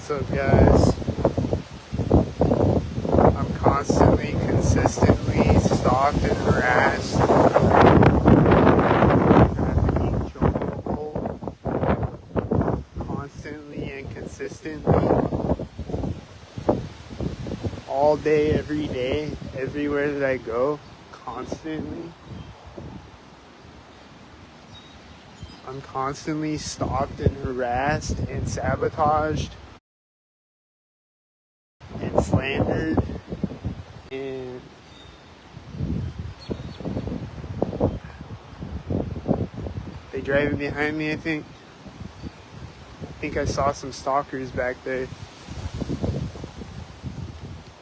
What's up, guys? I'm constantly, consistently stalked and harassed. Constantly and consistently. All day, every day, everywhere that I go. Constantly. I'm constantly stalked and harassed and sabotaged and slandered and they driving behind me. I think I saw some stalkers back there.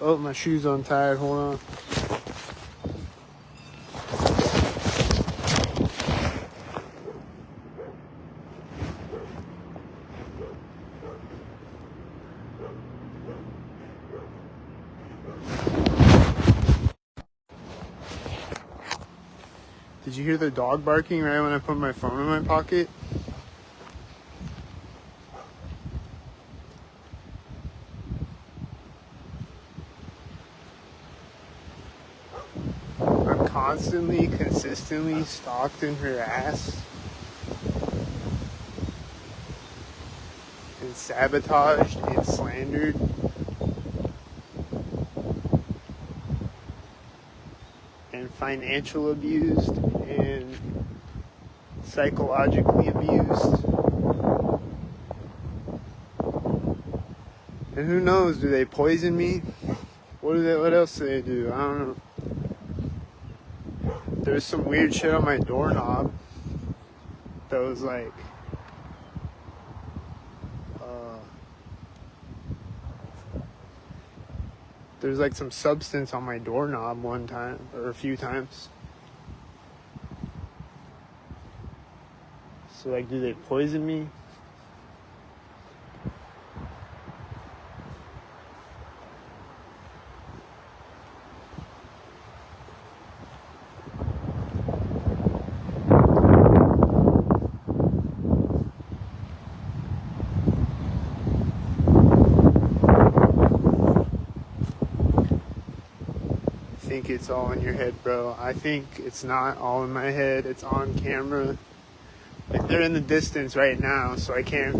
Oh, my shoe's untied. Hold on. Did you hear the dog barking right when I put my phone in my pocket? I'm constantly, consistently stalked and harassed and sabotaged and slandered and financial abused and psychologically abused. And who knows, do they poison me? What else do they do? I don't know. There was some weird shit on my doorknob that was like there's like some substance on my doorknob one time or a few times. So like, do they poison me? I think it's all in your head, bro. I think it's not all in my head. It's on camera. Like, they're in the distance right now, so I can't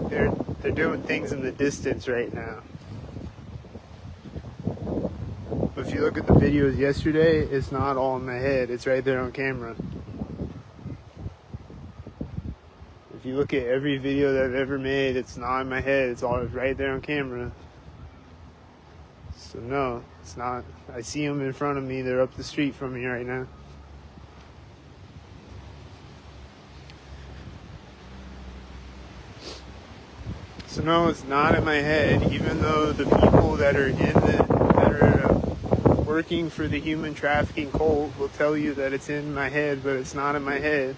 they're doing things in the distance right now. But if you look at the videos yesterday, it's not all in my head. It's right there on camera. If you look at every video that I've ever made, it's not in my head. It's all right there on camera. So no, it's not. I see them in front of me. They're up the street from me right now. So no, it's not in my head. Even though the people that are working for the human trafficking cult will tell you that it's in my head, but it's not in my head.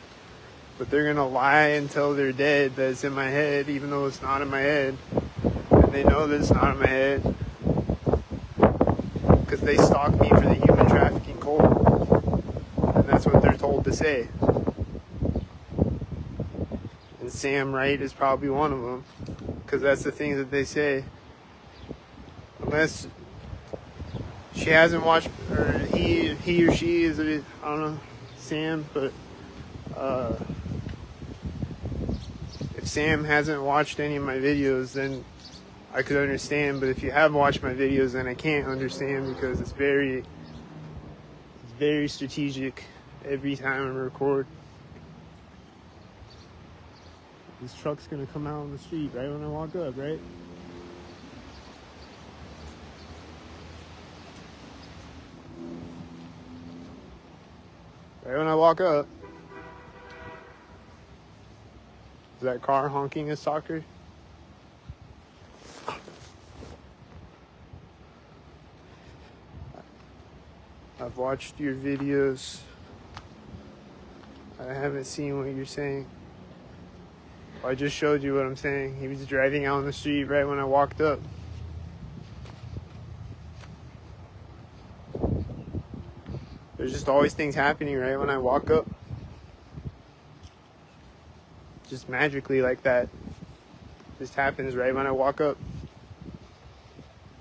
But they're gonna lie until they're dead that it's in my head, even though it's not in my head. And they know that it's not in my head because they stalk me for the human trafficking cult, and that's what they're told to say. And Sam Wright is probably one of them, because that's the thing that they say. Unless she hasn't watched, or he or she is, I don't know, Sam, but if Sam hasn't watched any of my videos, then I could understand. But if you have watched my videos, then I can't understand, because it's very strategic every time I record. This truck's gonna come out on the street right when I walk up, right? Right when I walk up. Is that car honking a stalker? I've watched your videos. I haven't seen what you're saying. I just showed you what I'm saying. He was driving out on the street right when I walked up. There's just always things happening right when I walk up. just magically like that. Just happens right when I walk up.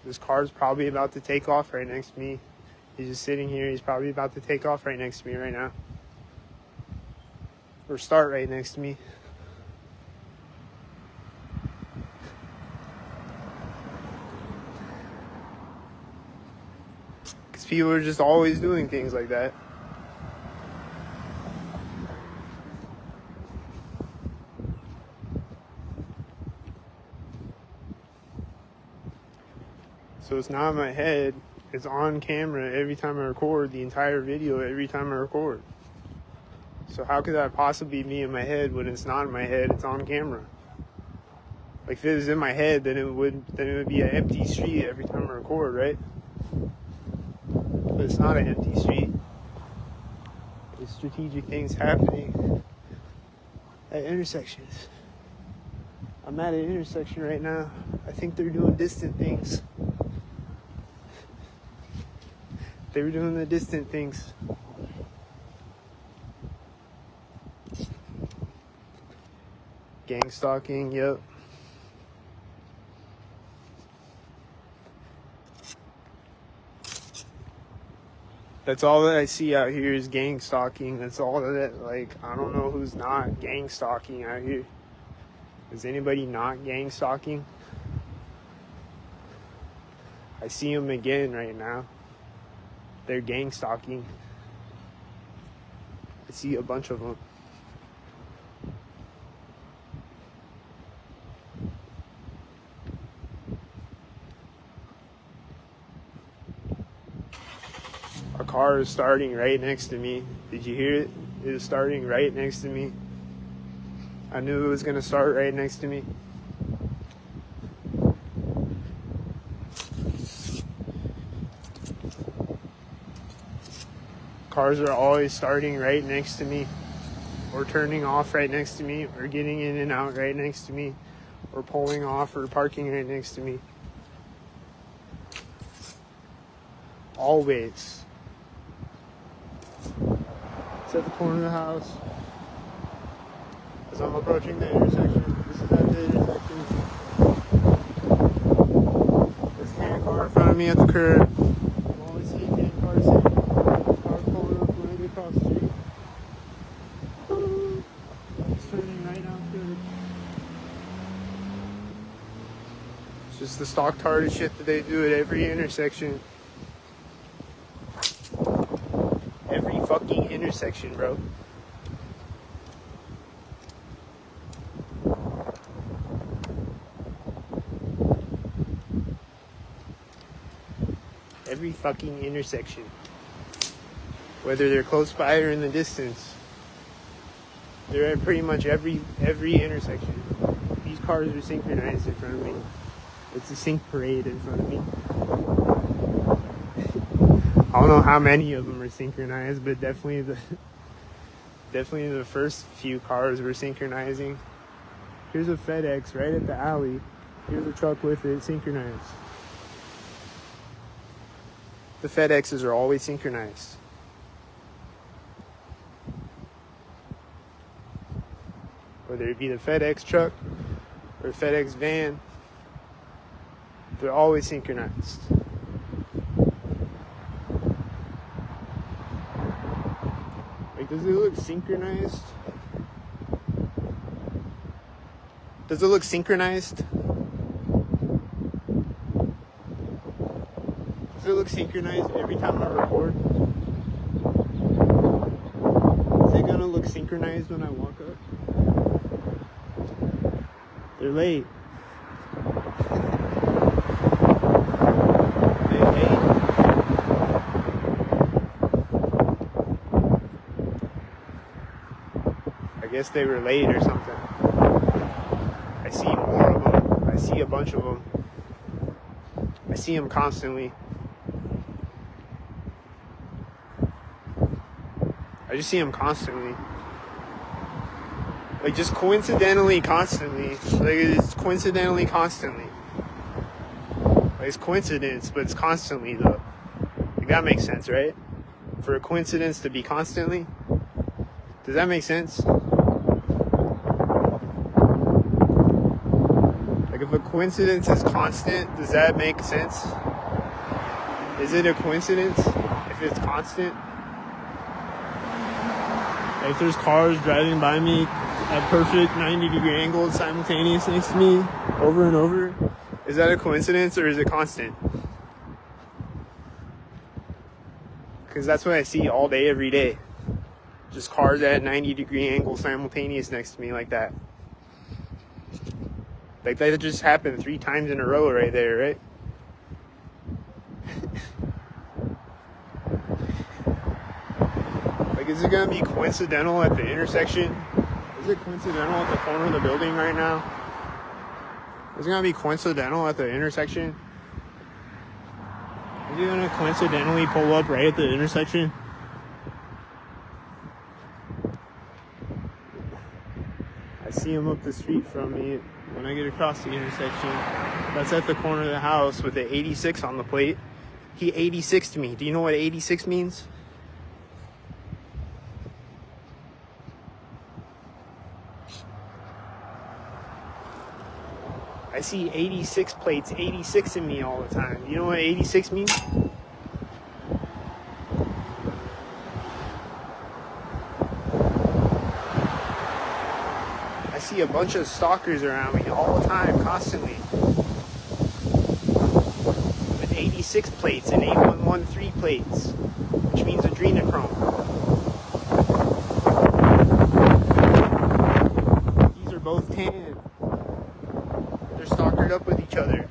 This car's probably about to take off right next to me. He's just sitting here. He's probably about to take off right next to me right now. Or start right next to me. Because people are just always doing things like that. So it's not in my head. It's on camera every time I record, the entire video every time I record. So how could that possibly be in my head when it's not in my head? It's on camera. Like if it was in my head, then it would be an empty street every time I record, right? But it's not an empty street. There's strategic things happening at intersections. I'm at an intersection right now. I think they're doing distant things. They were doing the distant things. Gangstalking, yep. That's all that I see out here is gang stalking. That's all that, like, I don't know who's not gang stalking out here. Is anybody not gang stalking? I see them again right now. They're gang stalking. I see a bunch of them. A car is starting right next to me. Did you hear it? It is starting right next to me. I knew it was going to start right next to me. Cars are always starting right next to me, or turning off right next to me, or getting in and out right next to me, or pulling off or parking right next to me. Always. It's at the corner of the house. As I'm approaching the intersection, this is at the intersection. There's a tan car in front of me at the curb. I'm always seeing tan cars here. Car pulling up when I get across the street. It's turning right now curb. It's just the stock retarded shit that they do at every intersection. Every fucking intersection, bro. Every fucking intersection. Whether they're close by or in the distance. They're at pretty much every intersection. These cars are synchronized in front of me. It's a sync parade in front of me. I don't know how many of them are synchronized, but definitely the first few cars were synchronizing. Here's a FedEx right at the alley. Here's a truck with it synchronized. The FedExes are always synchronized. Whether it be the FedEx truck or FedEx van, they're always synchronized. Like, does it look synchronized? Does it look synchronized? Does it look synchronized every time I record? Is it gonna look synchronized when I walk up? They're late. I guess they were late or something. I see more of them. I see a bunch of them. I see them constantly. I just see them constantly. Like, just coincidentally constantly. Like, it's coincidentally constantly. Like, it's coincidence, but it's constantly, though. Like, that makes sense, right? For a coincidence to be constantly. Does that make sense? Like, if a coincidence is constant, does that make sense? Is it a coincidence if it's constant? Like, if there's cars driving by me at perfect 90-degree angles simultaneous next to me over and over, is that a coincidence or is it constant? Because that's what I see all day, every day. Just cars at 90-degree angles simultaneous next to me like that. Like, that just happened 3 times in a row right there, right? Like, is it going to be coincidental at the intersection? Is it coincidental at the corner of the building right now? Is it going to be coincidental at the intersection? Is he going to coincidentally pull up right at the intersection? I see him up the street from me when I get across the intersection. That's at the corner of the house with the 86 on the plate. He 86'd me. Do you know what 86 means? I see 86 plates 86 in me all the time. Do you know what 86 means? I see a bunch of stalkers around me all the time, constantly. With 86 plates and 8113 plates, which means adrenochrome. These are both tan. They're stalkered up with each other.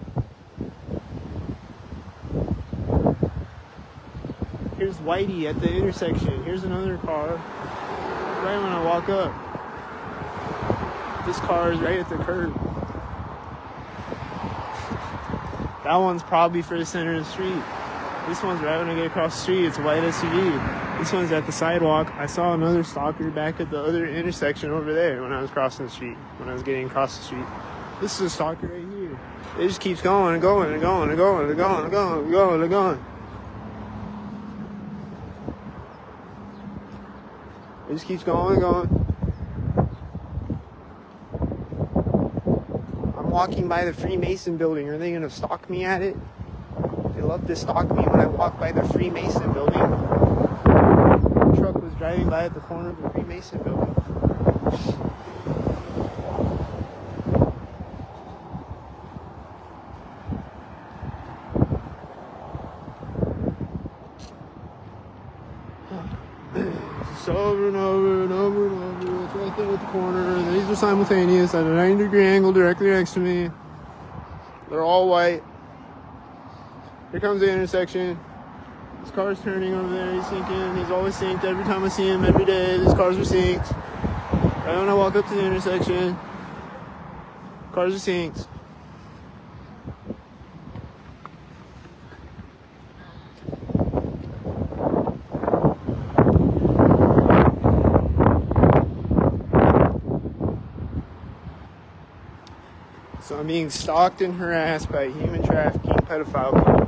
Here's Whitey at the intersection. Here's another car. Right when I walk up. This car is right at the curb. That one's probably for the center of the street. This one's right when I get across the street. It's a white SUV. This one's at the sidewalk. I saw another stalker back at the other intersection over there when I was crossing the street. When I was getting across the street. This is a stalker right here. It just keeps going and going and going and going and going and going and going and going. It just keeps going and going. I'm walking by the Freemason building. Are they going to stalk me at it? They love to stalk me when I walk by the Freemason building. The truck was driving by at the corner of the Freemason building. Just over and over and over and over. It's right there at the corner. These are simultaneous at a 90-degree angle directly next to me. They're all white. Here comes the intersection. This car's turning over there. He's sinking. He's always synced. Every time I see him, every day, these cars are synced. Right when I walk up to the intersection, cars are synced. So I'm being stalked and harassed by human trafficking pedophile people.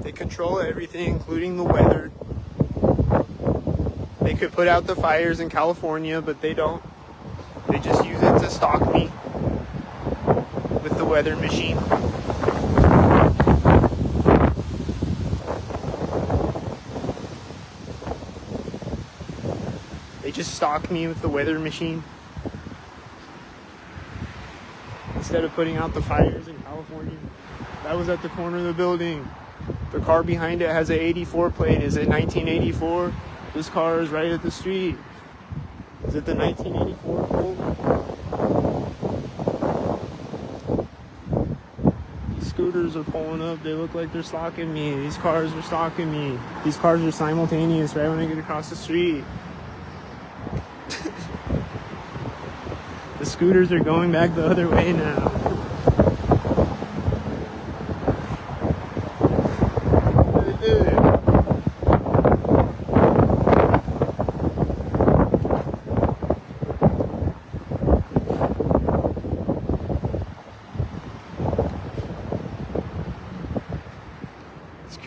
They control everything, including the weather. They could put out the fires in California, but they don't. They just use it to stalk me with the weather machine. They just stalk me with the weather machine instead of putting out the fires in California. That was at the corner of the building. The car behind it has an 84 plate. Is it 1984? This car is right at the street. Is it the 1984 plate? These scooters are pulling up. They look like they're stalking me. These cars are stalking me. These cars are simultaneous right when I get across the street. The scooters are going back the other way now.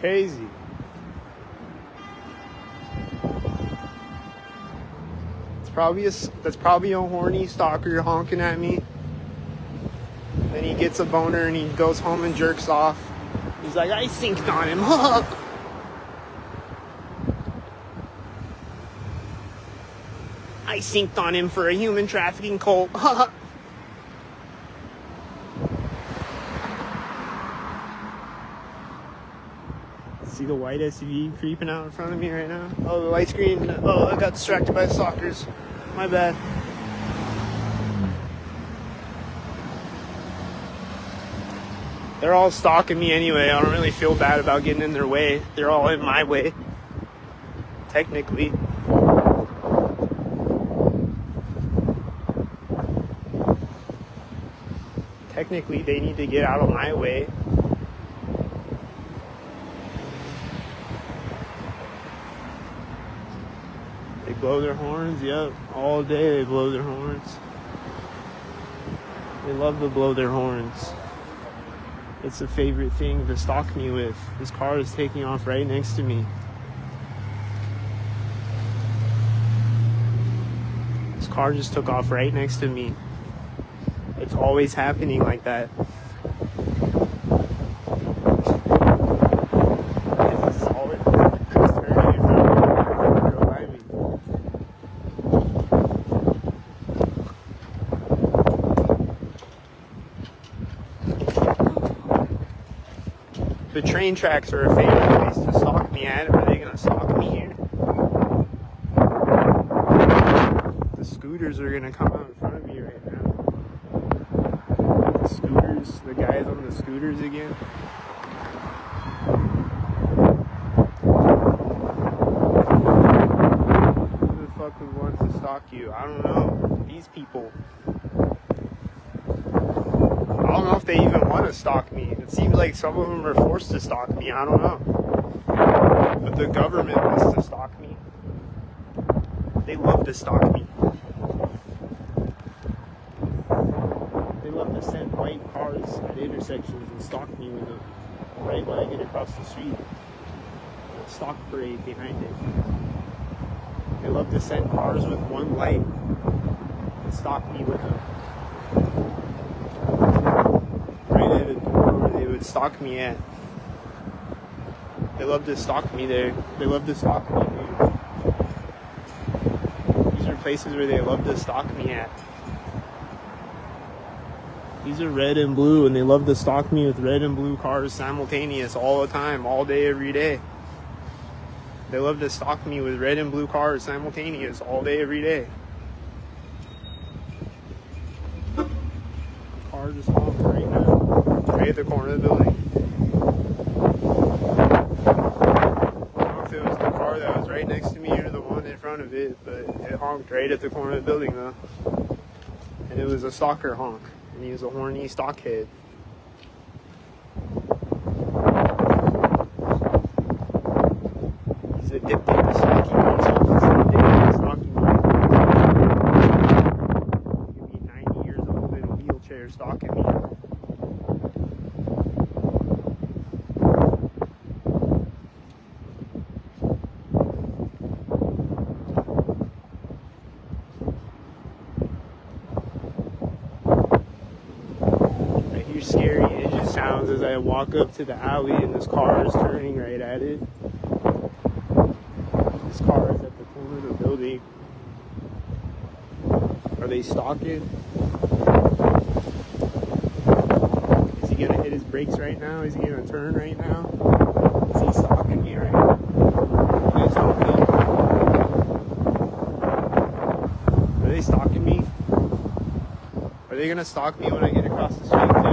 crazy. That's probably a horny stalker honking at me. Then he gets a boner and he goes home and jerks off. He's like, I synced on him. I synced on him for a human trafficking cult. See the white SUV creeping out in front of me right now? Oh, the light screen. Oh, I got distracted by the stalkers. My bad. They're all stalking me anyway. I don't really feel bad about getting in their way. They're all in my way. Technically. Technically, they need to get out of my way. They blow their horns, yep. All day they blow their horns. They love to blow their horns. It's a favorite thing to stalk me with. This car is taking off right next to me. This car just took off right next to me. It's always happening like that. It's always turning in front of me, go by me. The train tracks are a favorite place to stalk me at. Are they gonna stalk me here? The scooters are gonna come out in front of me right now. The guys on the scooters again. Who the fuck would want to stalk you? I don't know. These people. I don't know if they even want to stalk me. It seems like some of them are forced to stalk me. I don't know. But the government wants to stalk me. They love to stalk me. Send white cars at intersections and stalk me with them right when I get across the street. A stalk parade behind it. They love to send cars with one light and stalk me with them. Right at the door where they would stalk me at. They love to stalk me there. They love to stalk me, dude. These are places where they love to stalk me at. These are red and blue, and they love to stalk me with red and blue cars simultaneous all the time, all day, every day. They love to stalk me with red and blue cars simultaneous all day, every day. Car just honked right now, right at the corner of the building. I don't know if it was the car that was right next to me or the one in front of it, but it honked right at the corner of the building though. And it was a stalker honk. And he was a horny stockhead. He's addicted to stalking me. He's addicted to stalking me. He'll be 90 years old in a wheelchair stalking me. Scary. It just sounds as I walk up to the alley and this car is turning right at it. This car is at the corner of the building. Are they stalking? Is he gonna hit his brakes right now? Is he gonna turn right now? Is he stalking me right now? Are they stalking? Are they stalking me? Are they gonna stalk me when I get across the street too?